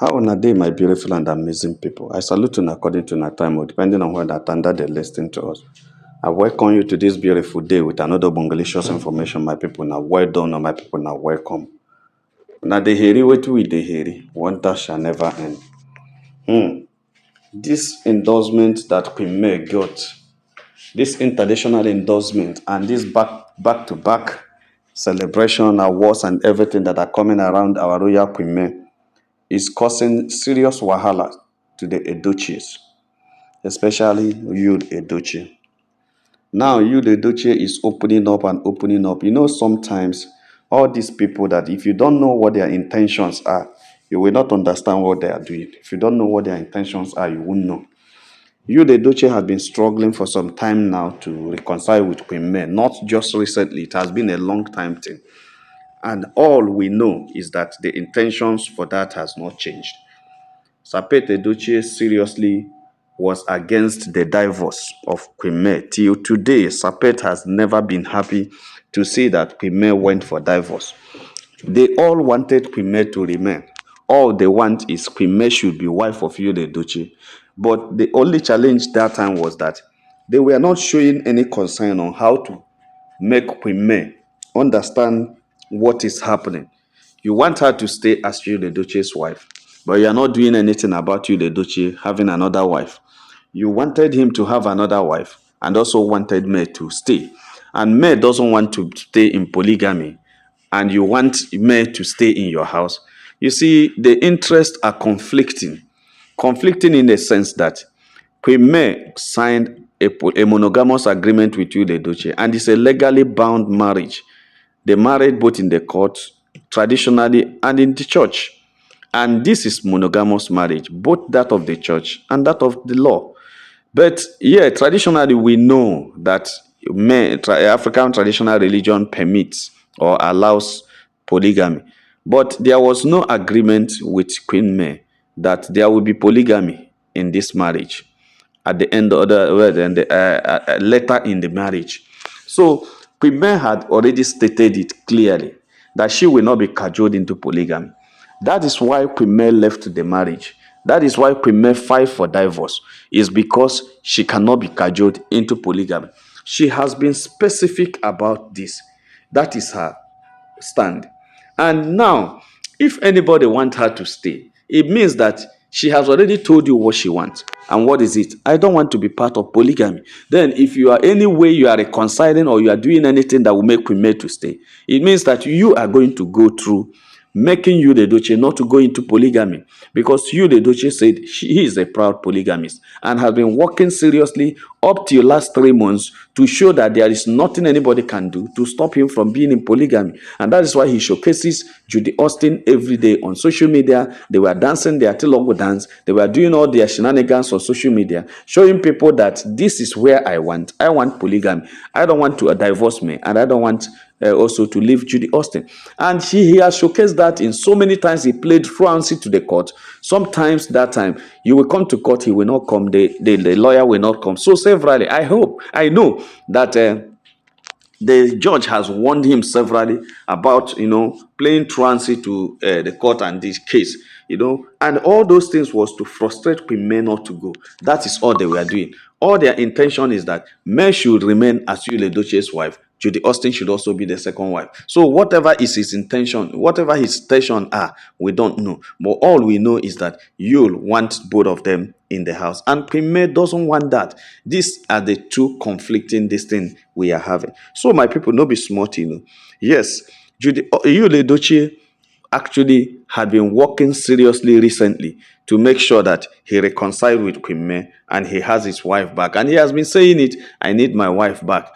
How una dey, my beautiful and amazing people? I salute you according to na time, or depending on whether tanda they listen to us. I welcome you to this beautiful day with another bongalicious information, my people. Now, well done, my people. Now, welcome. Now, the heary, what we the heary, wonder shall never end. This endorsement that Queen May got, this international endorsement, and this back to back celebration, awards, and everything that are coming around our royal Queen May is causing serious wahala to the Edochies, especially you, Edochie. Now, you, Edochie, is opening up and opening up. You know, sometimes all these people that if you don't know what their intentions are, you will not understand what they are doing. If you don't know what their intentions are, you won't know. You, Edochie, has been struggling for some time now to reconcile with Queen May. Not just recently, it has been a long time thing. And all we know is that the intentions for that has not changed. Sapet Edochie seriously was against the divorce of Queen May. Till today, Sapet has never been happy to see that Queen May went for divorce. They all wanted Queen May to remain. All they want is Queen May should be wife of Yul Edochie. But the only challenge that time was that they were not showing any concern on how to make Queen May understand what is happening. You want her to stay as Yul Edochie's wife, but you are not doing anything about Yul Edochie having another wife. You wanted him to have another wife and also wanted May to stay. And May doesn't want to stay in polygamy, and you want May to stay in your house. You see, the interests are conflicting. Conflicting in the sense that Queen May signed a monogamous agreement with Yul Edochie, and it's a legally bound marriage. They married both in the court, traditionally, and in the church. And this is monogamous marriage, both that of the church and that of the law. But yeah, traditionally, we know that African traditional religion permits or allows polygamy. But there was no agreement with Queen May that there will be polygamy in this marriage at the end of later in the marriage. So Queen May had already stated it clearly that she will not be cajoled into polygamy. That is why Queen May left the marriage. That is why Queen May filed for divorce, is because she cannot be cajoled into polygamy. She has been specific about this. That is her stand. And now, if anybody wants her to stay, it means that she has already told you what she wants. And what is it? I don't want to be part of polygamy. Then if you are any way you are reconciling or you are doing anything that will make Queen May to stay, it means that you are going to go through making Yul Edochie not to go into polygamy, because Yul Edochie said he is a proud polygamist and has been working seriously up till last 3 months to show that there is nothing anybody can do to stop him from being in polygamy. And that is why he showcases Judy Austin every day on social media. They were dancing their Tilogo dance. They were doing all their shenanigans on social media, showing people that this is where I want polygamy. I don't want to divorce me, and I don't want also to leave Judy Austin. And he has showcased that in so many times. He played truancy to the court. Sometimes that time you will come to court, he will not come, the lawyer will not come. So severally, I know that the judge has warned him severally about, playing truancy to the court and this case, and all those things was to frustrate Queen May not to go. That is all they were doing. All their intention is that May should remain as Yul Edochie's wife. Judy Austin should also be the second wife. So whatever is his intention, whatever his intention are, we don't know. But all we know is that Yul wants both of them in the house, and Queen May doesn't want that. These are the two conflicting this thing we are having. So my people, no be smart, Yes, Yul Edochie actually had been working seriously recently to make sure that he reconciled with Queen May and he has his wife back. And he has been saying it, I need my wife back.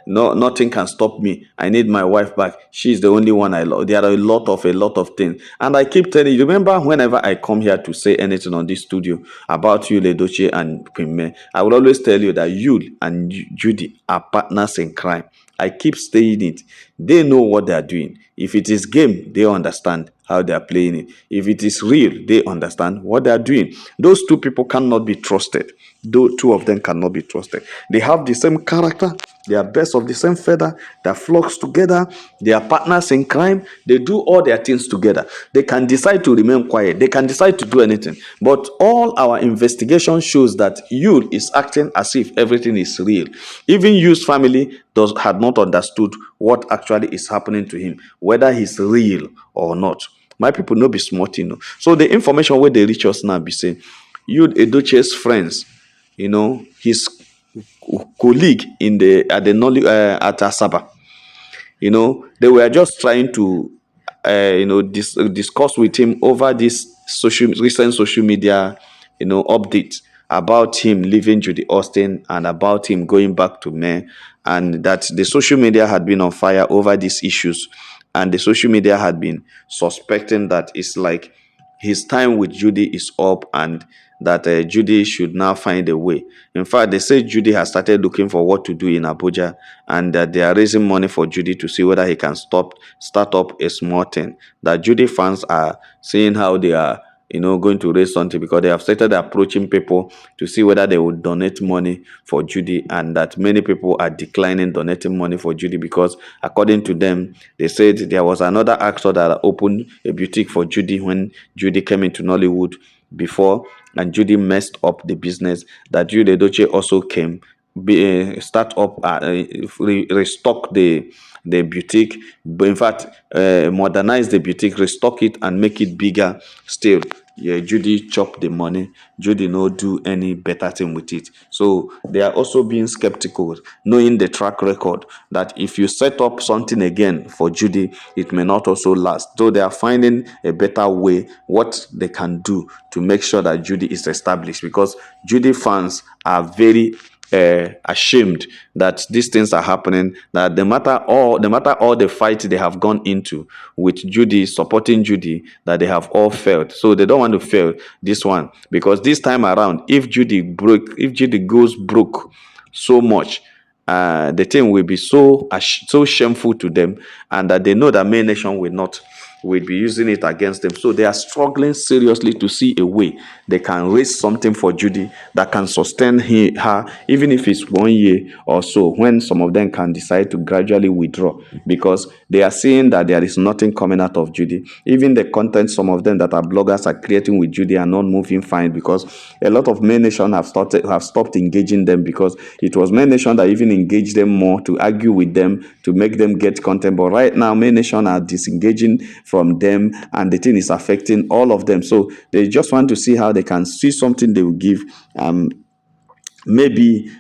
No, nothing can stop me. I need my wife back. She's the only one I love. There are a lot of things. And I keep telling you, remember whenever I come here to say anything on this studio about Yul Edochie and Queen May, I will always tell you that Yul and Judy are partners in crime. I keep saying it. They know what they are doing. If it is game, they understand how they are playing it. If it is real, they understand what they are doing. Those two people cannot be trusted. Those two of them cannot be trusted. They have the same character. They are birds of the same feather. They flocks together. They are partners in crime. They do all their things together. They can decide to remain quiet. They can decide to do anything. But all our investigation shows that Yul is acting as if everything is real. Even Yul's family had not understood what actually is happening to him, whether he's real or not. My people no be smart, So the information where they reach us now be saying, Yul Edochie's friends, his colleague in the at the at Asaba, they were just trying to discuss with him over this recent social media update about him leaving Judy Austin and about him going back to May, and that the social media had been on fire over these issues, and the social media had been suspecting that it's like his time with Judy is up, and that Judy should now find a way. In fact, they say Judy has started looking for what to do in Abuja, and that they are raising money for Judy to see whether he can start up a small thing. That Judy fans are seeing how they are going to raise something, because they have started approaching people to see whether they would donate money for Judy, and that many people are declining donating money for Judy because, according to them, they said there was another actor that opened a boutique for Judy when Judy came into Nollywood before, and Judy messed up the business. That Judy Edochie also came, start up, restock the boutique, but in fact modernize the boutique, restock it and make it bigger still. Yeah, Judy chop the money. Judy no do any better thing with it. So they are also being skeptical, knowing the track record, that if you set up something again for Judy, it may not also last. So they are finding a better way, what they can do to make sure that Judy is established, because Judy fans are very ashamed that these things are happening, that no matter all the fight they have gone into with Judy, supporting Judy, that they have all failed. So they don't want to fail this one, because this time around, if Judy goes broke so much, the thing will be so shameful to them, and that they know that May Nation will be using it against them. So they are struggling seriously to see a way they can raise something for Judy that can sustain her, even if it's 1 year or so, when some of them can decide to gradually withdraw, because they are seeing that there is nothing coming out of Judy. Even the content some of them that are bloggers are creating with Judy are not moving fine, because a lot of May Nation have stopped engaging them, because it was May Nation that even engaged them more to argue with them, to make them get content. But right now, May Nation are disengaging from them, and the thing is affecting all of them. So they just want to see how they can see something they will give, maybe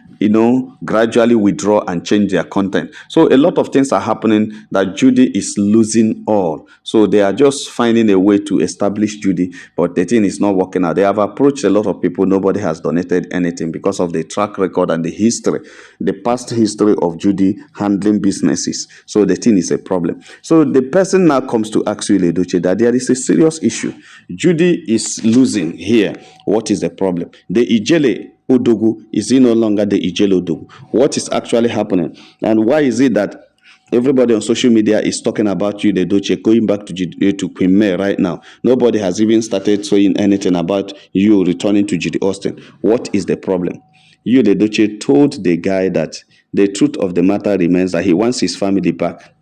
gradually withdraw and change their content. So a lot of things are happening, that Judy is losing all. So they are just finding a way to establish Judy, but the thing is not working out. They have approached a lot of people. Nobody has donated anything, because of the track record and the past history of Judy handling businesses. So the thing is a problem. So the person now comes to ask you, Edochie, that there is a serious issue. Judy is losing here. What is the problem? The Ijele Odogu, is he no longer the Ijele Odogu? What is actually happening? And why is it that everybody on social media is talking about you, the Edochie, going back to Queen May right now? Nobody has even started saying anything about you returning to Judy Austin. What is the problem? You, the Edochie, told the guy that the truth of the matter remains that he wants his family back.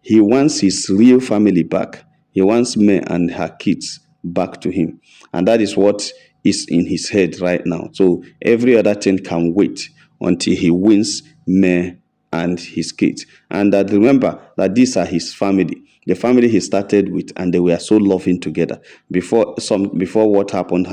He wants his real family back. He wants May and her kids back to him. And that is what is in his head right now. So every other thing can wait until he wins May and his kids. And that, remember that these are his family, the family he started with, and they were so loving together. Before what happened,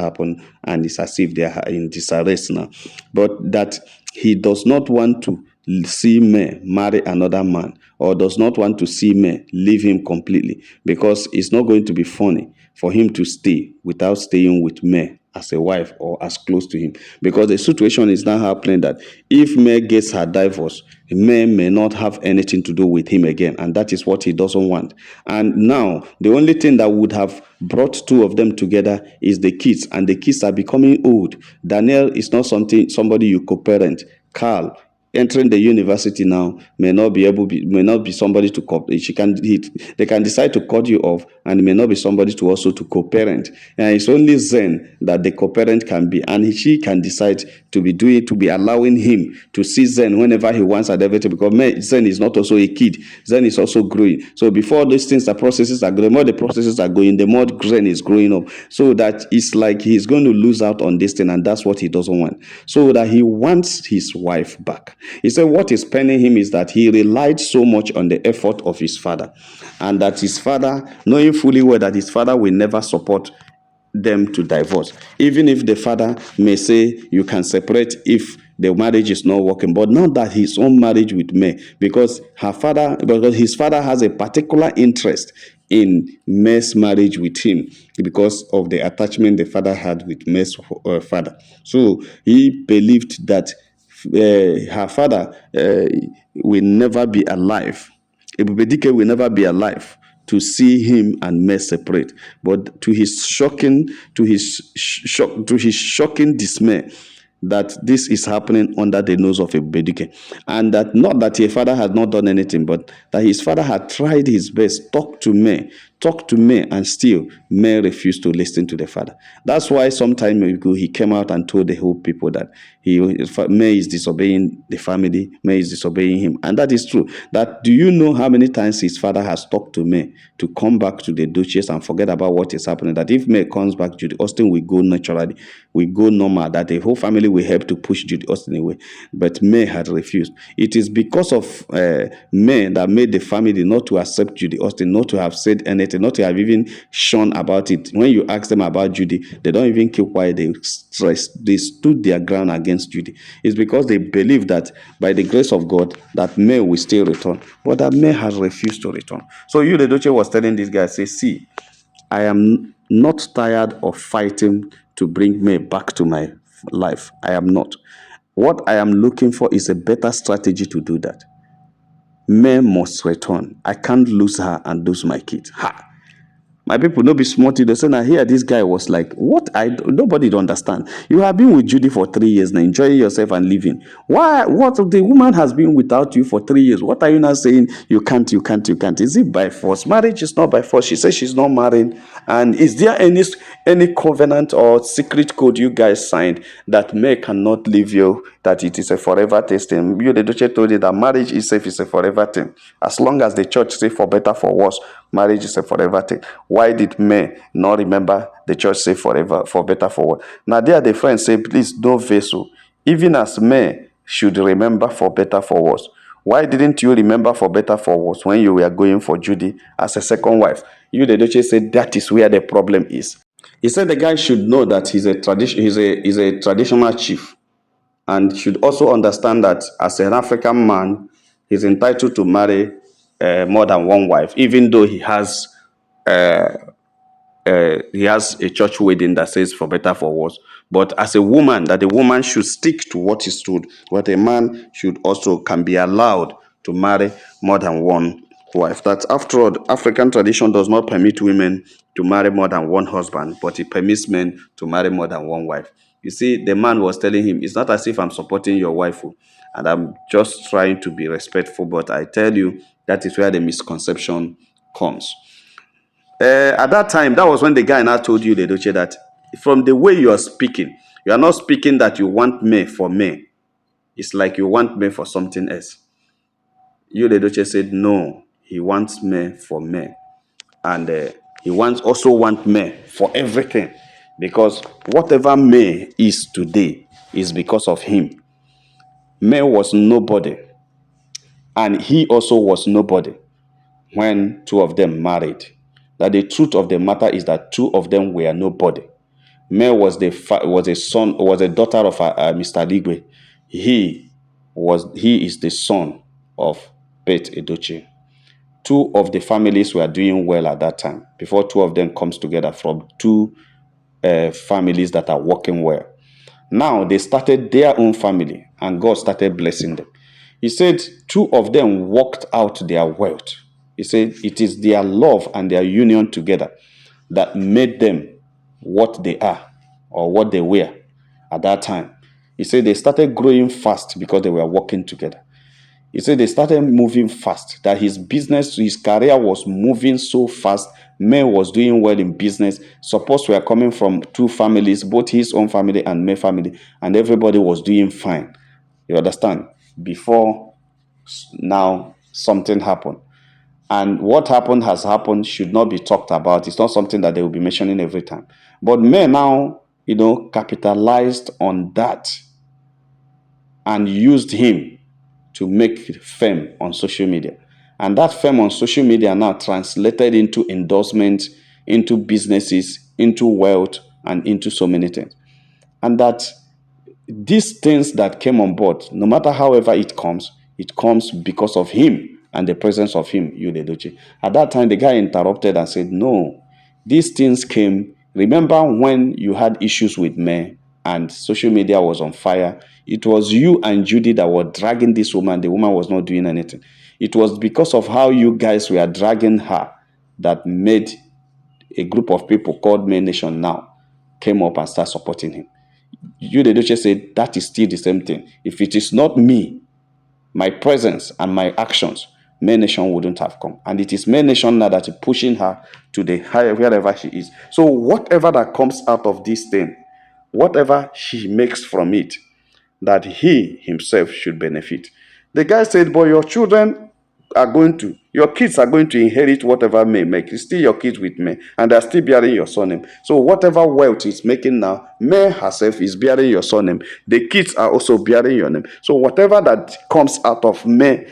and it's as if they are in disarray now. But that he does not want to see May marry another man, or does not want to see May leave him completely, because it's not going to be funny for him to stay without staying with May as a wife or as close to him. Because the situation is now happening that if May gets her divorce, May may not have anything to do with him again, and that is what he doesn't want. And now the only thing that would have brought two of them together is the kids, and the kids are becoming old. Daniel is not somebody you co-parent. Carl entering the university now may not be somebody to they can decide to cut you off, and it may not be somebody to also to co-parent. And it's only Zen that the co-parent can be, and she can decide to be allowing him to see Zen whenever he wants and everything, because Zen is not also a kid. Zen is also growing. So before these things, the processes are going, the more the processes are going, the more Zen is growing up. So that it's like he's going to lose out on this thing, and that's what he doesn't want. So that he wants his wife back. He said what is paining him is that he relied so much on the effort of his father, and that his father, knowing fully well that his father will never support them to divorce, even if the father may say you can separate if the marriage is not working, but not that his own marriage with May, because his father has a particular interest in May's marriage with him because of the attachment the father had with May's father. So he believed that her father will never be alive. Ebubedike will never be alive to see him and May separate. But to his shocking dismay, that this is happening under the nose of Ebubedike, and that not that his father had not done anything, but that his father had tried his best, talk to May, and still May refused to listen to the father. That's why some time ago he came out and told the whole people that May is disobeying the family, May is disobeying him, and that is true. That, do you know how many times his father has talked to May to come back to the Duchess and forget about what is happening? That if May comes back, Judy Austin will go naturally, will go normal, that the whole family will help to push Judy Austin away. But May had refused. It is because of May that made the family not to accept Judy Austin, not to have said anything, not to have even shown about it. When you ask them about Judy, they don't even keep quiet. They stood their ground against Judy. It's because they believe that by the grace of God that May will still return, but that May has refused to return. So Edochie was telling this guy, say, see, I am not tired of fighting to bring May back to my life. I am not. What I am looking for is a better strategy to do that. May must return. I can't lose her and lose my kids. Ha! My people, no be smart. They say, now here this guy was like, what? Nobody don't understand. You have been with Judy for 3 years now, enjoying yourself and living. Why? What? The woman has been without you for 3 years. What are you now saying? You can't. Is it by force? Marriage is not by force. She says she's not married. And is there any covenant or secret code you guys signed that May cannot leave you, that it is a forever thing? You, the Edochie, told you that marriage itself is a forever thing. As long as the church say for better, for worse, marriage is a forever thing. Why did May not remember the church say forever, for better, for worse? Now there the friends say, please don't vessel. Even as May should remember for better, for worse. Why didn't you remember for better, for worse when you were going for Judy as a second wife? You, the Edochie, said that is where the problem is. He said the guy should know that he's a traditional chief, and should also understand that as an African man, he's entitled to marry more than one wife, even though he has a church wedding that says for better, for worse. But as a woman, that the woman should stick to what is true. What a man should also can be allowed to marry more than one wife. That after all, African tradition does not permit women to marry more than one husband, but it permits men to marry more than one wife. You see, the man was telling him, it's not as if I'm supporting your wife, and I'm just trying to be respectful, but I tell you, that is where the misconception comes. At that time, that was when the guy now told you, the Edochie, that from the way you are speaking, you are not speaking that you want me for me. It's like you want me for something else. You, the Edochie, said no, he wants me for me. And he also wants me for everything. Because whatever May is today is because of him. May was nobody. And he also was nobody when two of them married. That the truth of the matter is that two of them were nobody. May was a daughter of Mr. Ligwe. He is the son of Beth Edochie. Two of the families were doing well at that time, before two of them comes together from two families that are working well. Now they started their own family, and God started blessing them. He said two of them worked out their wealth. He said it is their love and their union together that made them what they are, or what they were at that time. He said they started growing fast because they were working together. He said they started moving fast, that his business, his career was moving so fast. May was doing well in business. Suppose we are coming from two families, both his own family and May family, and everybody was doing fine. You understand? Before now, something happened. And what happened has happened, should not be talked about. It's not something that they will be mentioning every time. But May now, capitalized on that and used him to make fame on social media. And that fame on social media now translated into endorsements, into businesses, into wealth, and into so many things. And that these things that came on board, no matter however it comes because of him and the presence of him, Edochie. At that time, the guy interrupted and said, no, these things came. Remember when you had issues with me and social media was on fire? It was you and Judy that were dragging this woman. The woman was not doing anything. It was because of how you guys were dragging her that made a group of people called May Nation now came up and started supporting him. You, the Duchess, said that is still the same thing. If it is not me, my presence and my actions, May Nation wouldn't have come. And it is May Nation now that is pushing her to the higher wherever she is. So whatever that comes out of this thing, whatever she makes from it, that he himself should benefit. The guy said, but your kids are going to inherit whatever May make. It's still your kids with me, and they're still bearing your surname. So whatever wealth is making now, May herself is bearing your surname. The kids are also bearing your name. So whatever that comes out of May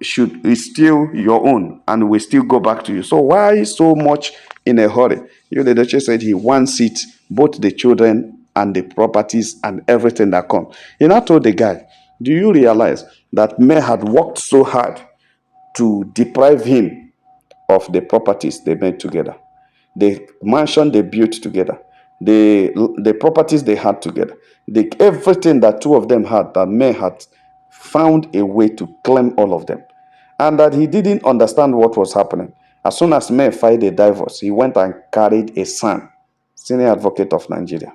is still your own and will still go back to you. So why so much in a hurry? The Duchess said he wants it, both the children and the properties and everything that comes. He now told the guy, do you realize that May had worked so hard to deprive him of the properties they made together, the mansion they built together, the properties they had together, everything that two of them had, that May had found a way to claim all of them, and that he didn't understand what was happening. As soon as May filed a divorce, he went and carried a son, senior advocate of Nigeria,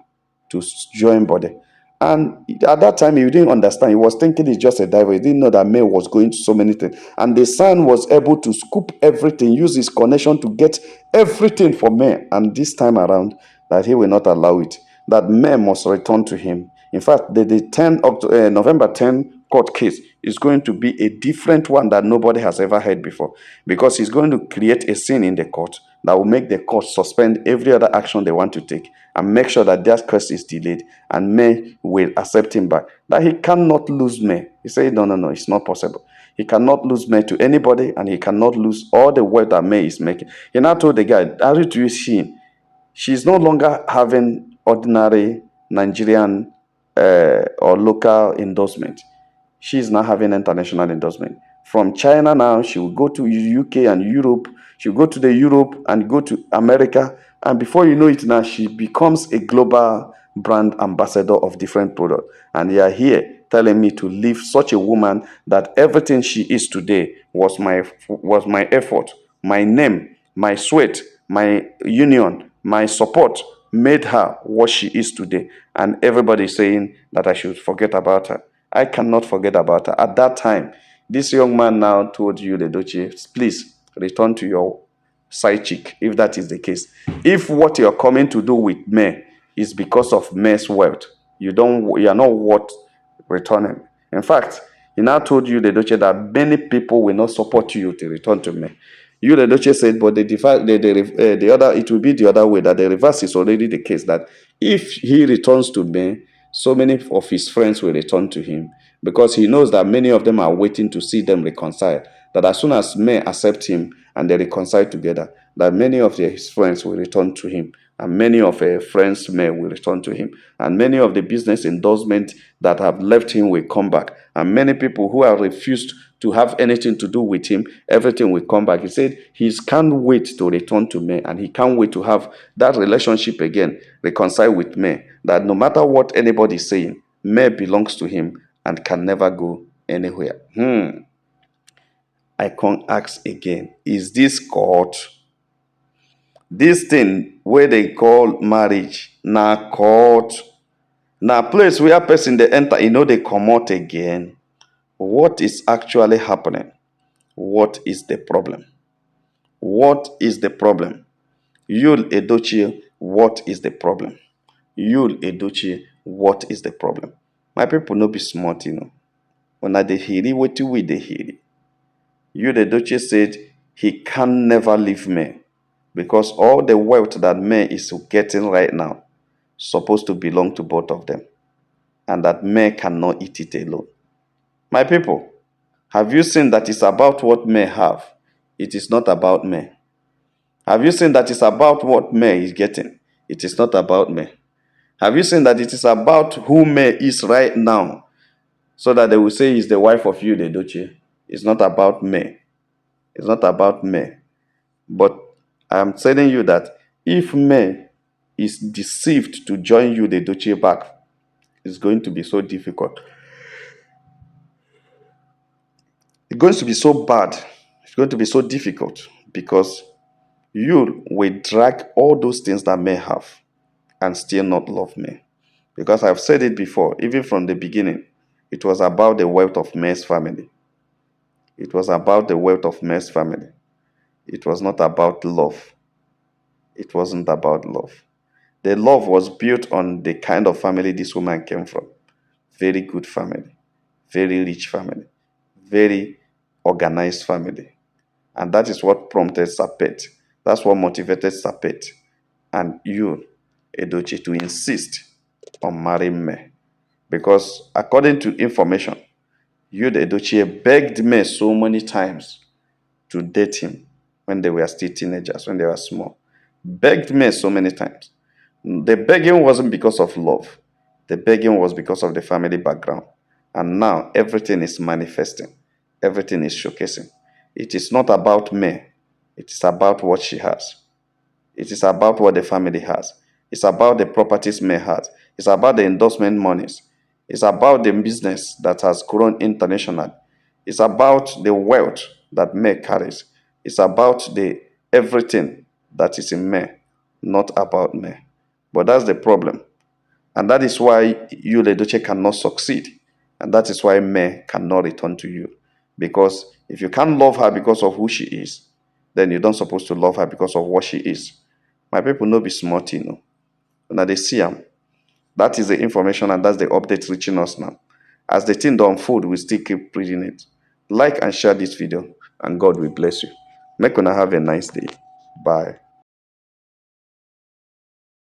to join body. And at that time, he didn't understand. He was thinking it's just a divorce. He didn't know that May was going to so many things. And the son was able to scoop everything, use his connection to get everything for May. And this time around, that he will not allow it. That May must return to him. In fact, the November 10 court case is going to be a different one that nobody has ever heard before, because he's going to create a scene in the court that will make the court suspend every other action they want to take and make sure that that case is delayed, and May will accept him back. That he cannot lose May. He said, no, it's not possible. He cannot lose May to anybody, and he cannot lose all the wealth that May is making. He now told the guy, how do you see? She's no longer having ordinary Nigerian or local endorsement. She's now having international endorsement. From China now, she will go to UK and Europe. She'll go to the Europe and go to America. And before you know it now, she becomes a global brand ambassador of different products. And you are here telling me to leave such a woman that everything she is today was my effort, my name, my sweat, my union, my support made her what she is today. And everybody is saying that I should forget about her. I cannot forget about her. At that time, this young man now told you, Edochie, please return to your side chick, if that is the case. If what you're coming to do with May is because of May's wealth, you are not worth returning. In fact, he now told you, Edochie, that many people will not support you to return to May. You, Edochie, said, but the other, it will be the other way, that the reverse is already the case, that if he returns to May, so many of his friends will return to him, because he knows that many of them are waiting to see them reconcile. That as soon as May accept him and they reconcile together, that many of his friends will return to him, and many of his friends May will return to him, and many of the business endorsements that have left him will come back, and many people who have refused to have anything to do with him, everything will come back. He said he can't wait to return to May, and he can't wait to have that relationship again, reconcile with May, that no matter what anybody is saying, May belongs to him and can never go anywhere. I can't ask again, is this court? This thing where they call marriage, now court, Now, place where person they enter, they come out again. What is actually happening? What is the problem? What is the problem? Yul Edochie, what is the problem? Yul Edochie, what is the problem? My people no be smart, When I dey hear what we dey hear. Yul Edochie said he can never leave me because all the wealth that May is getting right now supposed to belong to both of them, and that May cannot eat it alone. My people, have you seen that it's about what May have? It is not about May. Have you seen that it's about what May is getting? It is not about May. Have you seen that it is about who May is right now? So that they will say he's the wife of Yul Edochie. It's not about May. It's not about May. But I'm telling you that if May is deceived to join Yul Edochie back, it's going to be so difficult. It's going to be so bad. It's going to be so difficult because you will drag all those things that May have and still not love me. Because I've said it before, even from the beginning, it was about the wealth of May's family. It was about the wealth of May's family. It was not about love. It wasn't about love. The love was built on the kind of family this woman came from. Very good family, very rich family, very organized family. And that is what prompted Sapet. That's what motivated Sapet and you, Edochie, to insist on marrying me. Because according to information, you, Edochie, begged me so many times to date him when they were still teenagers, when they were small. Begged me so many times. The begging wasn't because of love. The begging was because of the family background. And now everything is manifesting. Everything is showcasing. It is not about me. It is about what she has. It is about what the family has. It's about the properties May has. It's about the endorsement monies. It's about the business that has grown internationally. It's about the wealth that May carries. It's about the everything that is in May, not about May. But that's the problem. And that is why you, Edochie, cannot succeed. And that is why May cannot return to you. Because if you can't love her because of who she is, then you're not supposed to love her because of what she is. My people no be smart, Now they see them. That is the information and that's the update reaching us now. As the thing don't unfold, we still keep reading it. Like and share this video, and God will bless you. Make una have a nice day. Bye.